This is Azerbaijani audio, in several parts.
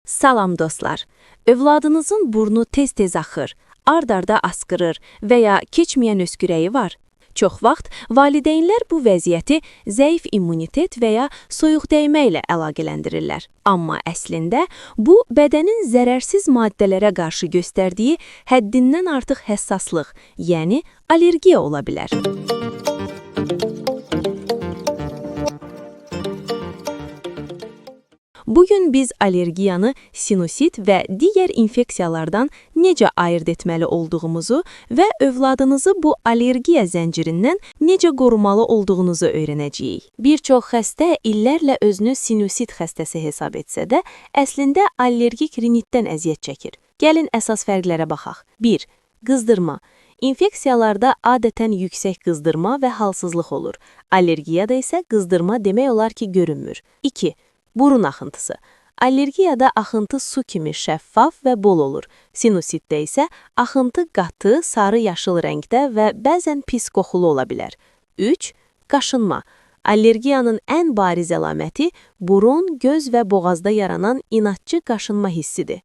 Salam dostlar. Övladınızın burnu tez-tez axır, ard-arda asqırır və ya keçməyən öskürəyi var. Çox vaxt valideynlər bu vəziyyəti zəif immunitet və ya soyuq dəymə ilə əlaqələndirirlər. Amma əslində bu bədənin zərərsiz maddələrə qarşı göstərdiyi həddindən artıq həssaslıq, yəni allergiya ola bilər. Bugün biz allergiyanı sinusit və digər infeksiyalardan necə ayırd etməli olduğumuzu və övladınızı bu allergiya zəncirindən necə qorumalı olduğunuzu öyrənəcəyik. Bir çox xəstə illərlə özünü sinusit xəstəsi hesab etsə də, əslində allergik rinitdən əziyyət çəkir. Gəlin əsas fərqlərə baxaq. 1. Qızdırma. İnfeksiyalarda adətən yüksək qızdırma və halsızlıq olur. Allergiyada isə qızdırma demək olar ki, görünmür. 2. Burun axıntısı. Allergiyada axıntı su kimi şəffaf və bol olur. Sinusitdə isə axıntı qatı, sarı-yaşıl rəngdə və bəzən pis qoxulu ola bilər. 3. Qaşınma. Allergiyanın ən bariz əlaməti burun, göz və boğazda yaranan inatçı qaşınma hissidir.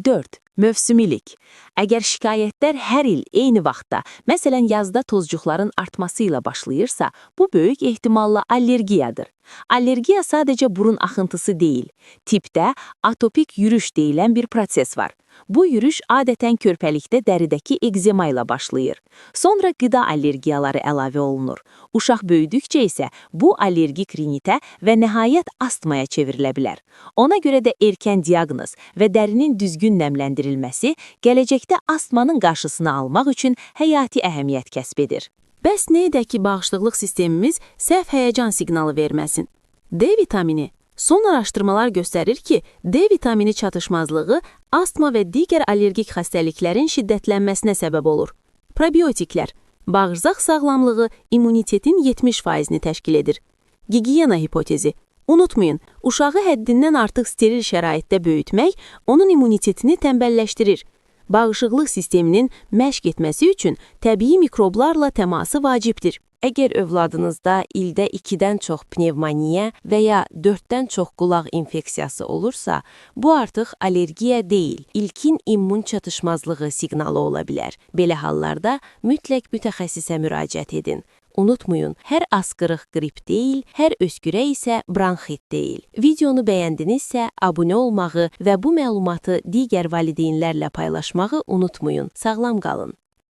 4. Mövsümilik. Əgər şikayətlər hər il eyni vaxtda, məsələn yazda tozcuqların artması ilə başlayırsa, bu böyük ehtimalla allergiyadır. Allergiya sadəcə burun axıntısı deyil. Tipdə atopik yürüş deyilən bir proses var. Bu yürüş adətən körpəlikdə dəridəki ekzema ilə başlayır. Sonra qida allergiyaları əlavə olunur. Uşaq böyüdükcə isə bu allergik rinitə və nəhayət astmaya çevrilə bilər. Ona görə də erkən diaqnoz və dərinin düzgün nəmləndirilməsi gələcəkdə astmanın qarşısını almaq üçün həyati əhəmiyyət kəsb edir. Bəs nə edək ki, bağışıqlıq sistemimiz səhv həyəcan siqnalı verməsin? D vitamini. Son araşdırmalar göstərir ki, D vitamini çatışmazlığı astma və digər allergik xəstəliklərin şiddətlənməsinə səbəb olur. Probiotiklər. Bağırsaq sağlamlığı immunitetin 70%-ni təşkil edir. Gigiyena hipotezi. Unutmayın, uşağı həddindən artıq steril şəraitdə böyütmək onun immunitetini tənbəlləşdirir. Bağışıqlıq sisteminin məşq etməsi üçün təbii mikroblarla təması vacibdir. Əgər övladınızda ildə 2-dən çox pnevmoniya və ya 4-dən çox qulaq infeksiyası olursa, bu artıq allergiya deyil, ilkin immun çatışmazlığı siqnalı ola bilər. Belə hallarda mütləq mütəxəssisə müraciət edin. Unutmayın, hər asqırıq qrip deyil, hər öskürək isə bronxit deyil. Videonu bəyəndinizsə, abunə olmağı və bu məlumatı digər valideynlərlə paylaşmağı unutmayın. Sağlam qalın.